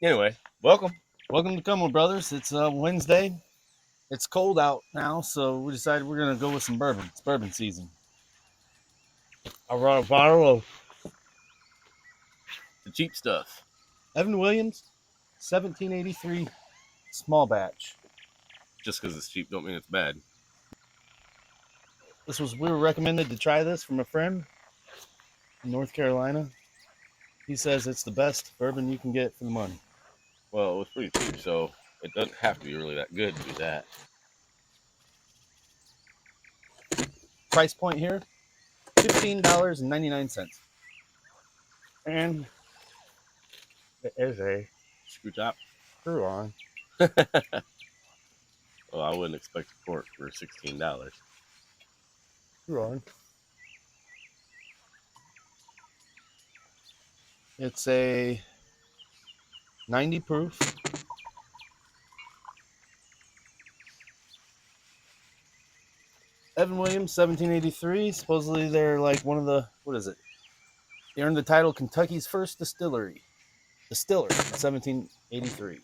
Anyway, welcome. Welcome to Cunw, brothers. It's Wednesday. It's cold out now, so we decided we're gonna go with some bourbon. It's bourbon season. I brought a bottle of the cheap stuff. Evan Williams, 1783 small batch. Just because it's cheap don't mean it's bad. We were recommended to try this from a friend in North Carolina. He says it's the best bourbon you can get for the money. Well, it was pretty cheap, so it doesn't have to be really that good to be that. Price point here, $15.99. And it is a Screw top. screw on. Well, I wouldn't expect a quart for $16. Screw on. It's a 90 proof. Evan Williams, 1783. Supposedly they're like one of the, what is it? They earned the title Kentucky's first distiller in 1783.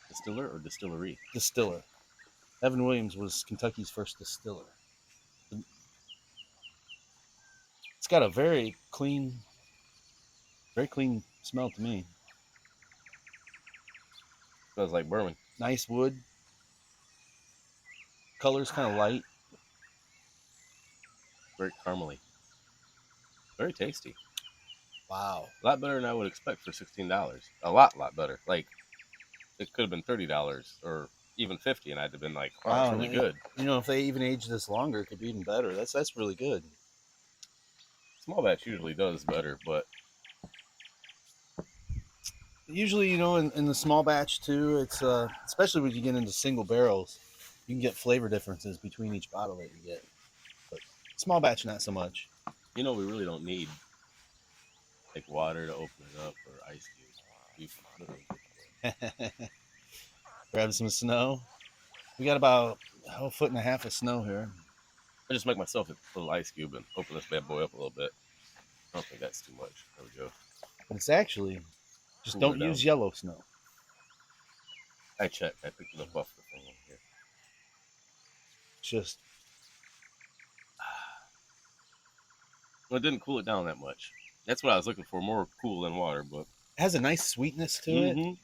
Distiller or distillery? Distiller. Evan Williams was Kentucky's first distiller. It's got a very clean smell to me. Smells like bourbon. Nice wood. Color's kind of light. Very caramely. Very tasty. Wow. A lot better than I would expect for $16. A lot better. Like, it could have been $30 or even $50, and I'd have been like, wow, it's really good. You know, if they even age this longer, it could be even better. That's really good. Small batch usually does better, but usually, you know, in the small batch too, it's especially when you get into single barrels, you can get flavor differences between each bottle that you get. But small batch, not so much. you know, we really don't need like water to open it up or ice cubes. Grab some snow. We got about a foot and a half of snow here. I just make myself a little ice cube and open this bad boy up a little bit. I don't think that's too much. There we go. But it's actually just Cool don't use yellow snow. I checked. I picked it up off the thing over here. Just well, it didn't cool it down that much. That's what I was looking for, more cool than water, but it has a nice sweetness to it. Mm-hmm.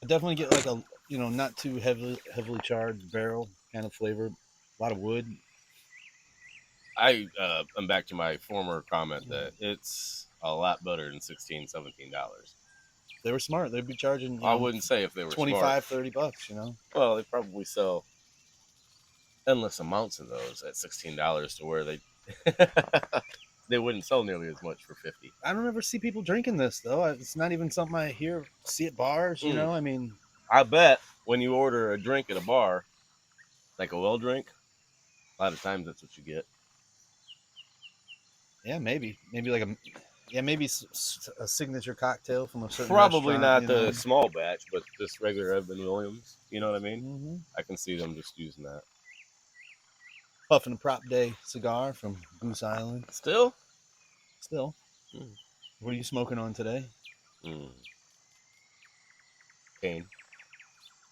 I definitely get like a, you know, not too heavily charged barrel kind of flavor. A lot of wood. I'm back to my former comment that it's a lot better than $16, $17. They were smart. They'd be charging, I wouldn't say if they were 25, smart. $30, you know. Well, they probably sell endless amounts of those at $16 to where they they wouldn't sell nearly as much for $50. I don't ever see people drinking this though. It's not even something I see at bars, you know. I mean, I bet when you order a drink at a bar, like a well drink, a lot of times that's what you get. Yeah, maybe like maybe a signature cocktail from a certain Probably restaurant, not the small batch, but just regular Evan Williams. You know what I mean? Mm-hmm. I can see them just using that. Puffing a Prop Day cigar from Goose Island. Still. What are you smoking on today? Cane.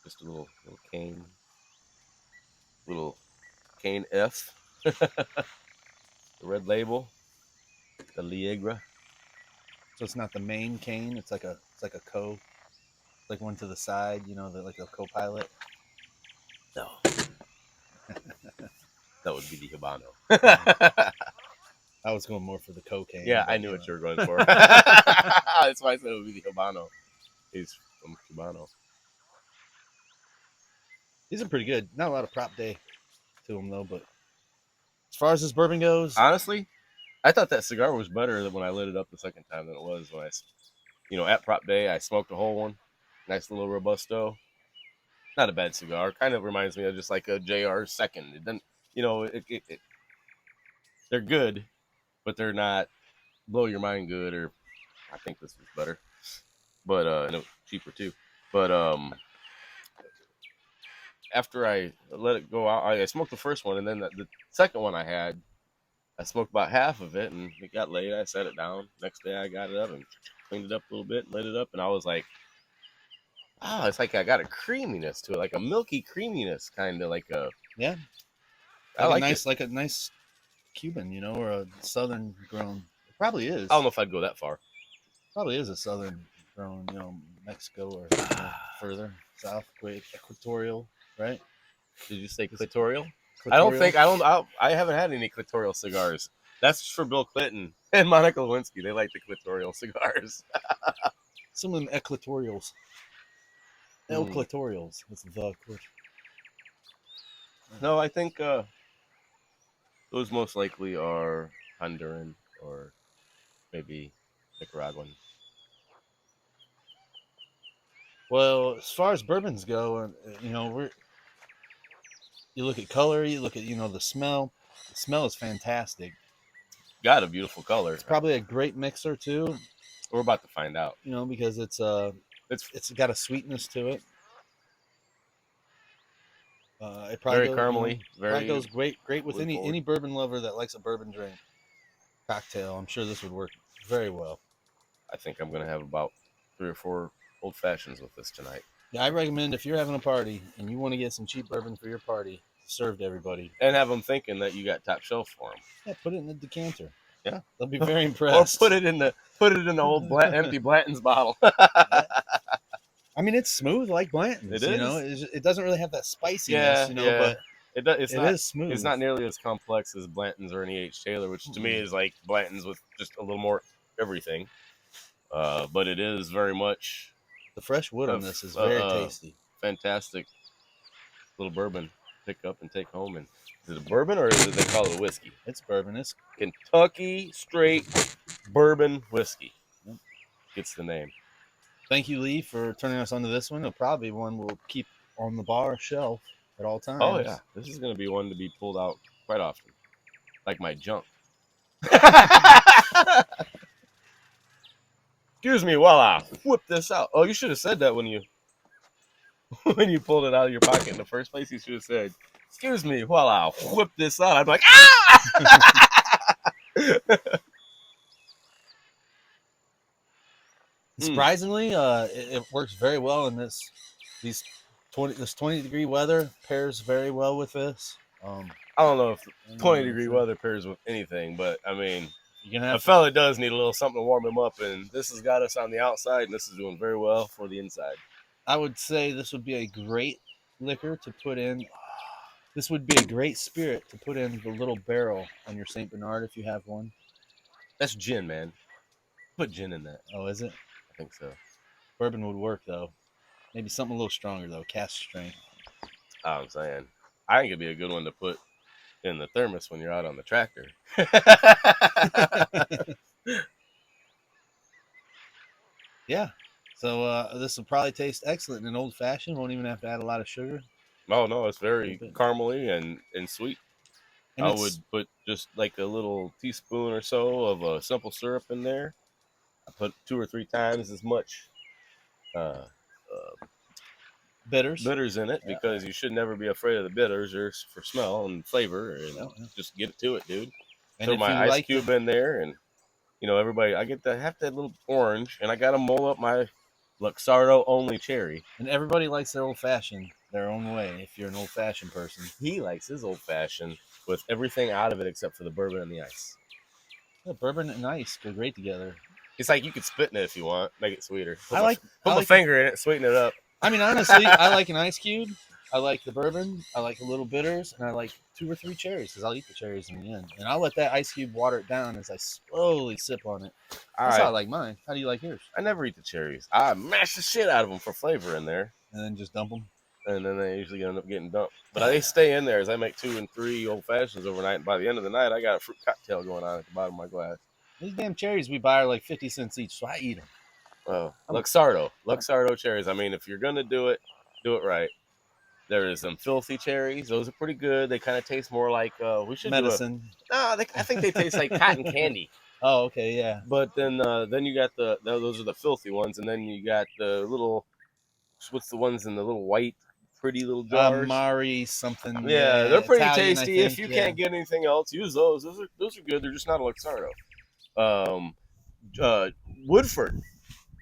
Just a little cane. Little cane F. The red label. The Liegra. So it's not the main cane. It's like a co, like one to the side. You know, like a co-pilot. No. That would be the Habano. I was going more for the cocaine. Yeah, I knew what you were going for. That's why I said it would be the Habano. He's from Cubano. These are pretty good. Not a lot of Prop Day to them though, but as far as this bourbon goes, honestly, I thought that cigar was better than when I lit it up the second time than it was when I, at Prop Day, I smoked a whole one. Nice little Robusto. Not a bad cigar. Kind of reminds me of just like a JR second. It doesn't, they're good, but they're not blow your mind good. Or I think this was better, but and it was cheaper too. But after I let it go out, I smoked the first one, and then the second one I had, I smoked about half of it, and it got late. I set it down. Next day, I got it up and cleaned it up a little bit, lit it up, and I was like, "Oh, it's like I got a creaminess to it, like a milky creaminess, kind of like a." Yeah, I like it. like a nice Cuban, you know, or a southern grown. It probably is. I don't know if I'd go that far. Probably is a southern grown, you know, Mexico or further south, equatorial, right? Did you say clitorial? Equatorial. I haven't had any clitorial cigars. That's for Bill Clinton and Monica Lewinsky. They like the clitorial cigars. Some of them equatorials. Equatorials. That's the. No, I think those most likely are Honduran or maybe Nicaraguan. Well, as far as bourbons go, you know, you look at color, you look at, you know, the smell. The smell is fantastic. Got a beautiful color. It's probably a great mixer too. We're about to find out. You know, because it's got a sweetness to it. It probably very caramely. You know, very probably goes great with forward. any bourbon lover that likes a bourbon drink cocktail. I'm sure this would work very well. I think I'm gonna have about 3 or 4 old fashions with this tonight. Yeah, I recommend if you're having a party and you want to get some cheap bourbon for your party, served everybody, and have them thinking that you got top shelf for them. Yeah, put it in the decanter. Yeah, they'll be very impressed. Or put it in the old empty Blanton's bottle. I mean, it's smooth like Blanton's. It is. You know, it doesn't really have that spiciness. You know, but it is smooth. It's not nearly as complex as Blanton's or an E.H. Taylor, which to me is like Blanton's with just a little more everything. But it is very much the fresh wood on this is very tasty. Fantastic little bourbon. Pick up and take home. And is it a bourbon or is it they call it a whiskey? It's bourbon. It's Kentucky straight bourbon whiskey. Yep. Gets the name. Thank you, Lee, for turning us onto this one. It'll probably be one we'll keep on the bar shelf at all times. Oh yeah, this is going to be one to be pulled out quite often, like my junk. Excuse me while I whip this out. Oh, you should have said that when you pulled it out of your pocket in the first place. You should have said, "Excuse me while I whip this out." I'd be like, "Ah!" Surprisingly, it works very well in this 20-degree weather. Pairs very well with this. I don't know if 20-degree weather pairs with anything, but I mean, a fella does need a little something to warm him up, and this has got us on the outside, and this is doing very well for the inside. I would say this would be a great liquor to put in. This would be a great spirit to put in the little barrel on your St. Bernard if you have one. That's gin, man. Put gin in that. Oh, is it? I think so. Bourbon would work, though. Maybe something a little stronger, though. Cask strength. I'm saying. I think it'd be a good one to put in the thermos when you're out on the tractor. Yeah. So this will probably taste excellent in an old fashioned. Won't even have to add a lot of sugar. Oh no, it's very caramely and sweet. And I would put just like a little teaspoon or so of a simple syrup in there. I put 2 or 3 times as much bitters in it because you should never be afraid of the bitters or for smell and flavor, and just get it to it, dude. And throw my ice cube in there, and everybody, I have that little orange, and I got to mold up my Luxardo only cherry. And everybody likes their old fashioned their own way. If you're an old fashioned person, he likes his old fashioned with everything out of it except for the bourbon and the ice. Yeah, bourbon and ice go great together. It's like you could spit in it if you want, make it sweeter. Put my finger in it, sweeten it up. I mean, honestly, I like an ice cube. I like the bourbon. I like a little bitters, and I like 2 or 3 cherries because I'll eat the cherries in the end. And I'll let that ice cube water it down as I slowly sip on it. That's how I like mine. How do you like yours? I never eat the cherries. I mash the shit out of them for flavor in there. And then just dump them? And then they usually end up getting dumped. But they stay in there as I make 2 and 3 old fashions overnight. And by the end of the night, I got a fruit cocktail going on at the bottom of my glass. These damn cherries we buy are like 50 cents each, so I eat them. Oh, Luxardo cherries. I mean, if you're going to do it right. There is some filthy cherries. Those are pretty good. They kind of taste more like we should medicine. I think they taste like cotton candy. Oh, okay, yeah. But then you got those are the filthy ones, and then you got the little, what's the ones in the little white pretty little jars. Mari something. Yeah, they're pretty Italian, tasty. If you can't get anything else, use those. Those are good. They're just not a Luxardo. Woodford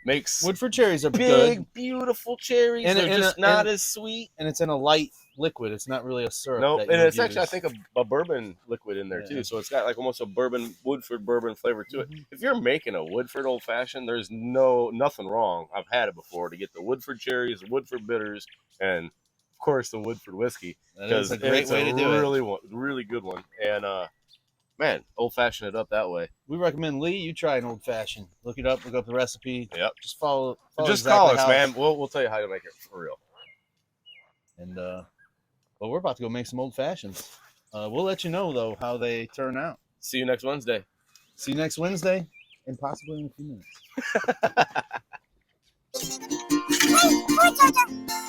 makes Woodford cherries are big, good. beautiful cherries. They're just not as sweet. And it's in a light liquid. It's not really a syrup. No, and it's actually, I think, a bourbon liquid in there too. So it's got like almost a Woodford bourbon flavor to it. If you're making a Woodford old fashioned, there's nothing wrong. I've had it before to get the Woodford cherries, the Woodford bitters, and of course the Woodford whiskey. That is a great way to do it. Really good one. And man, old fashioned it up that way. We recommend Lee. You try an old fashioned. Look it up. Look up the recipe. Yep. Just follow Just call us, man. We'll tell you how to make it for real. And well, we're about to go make some old fashions. We'll let you know though how they turn out. See you next Wednesday. See you next Wednesday, and possibly in a few minutes.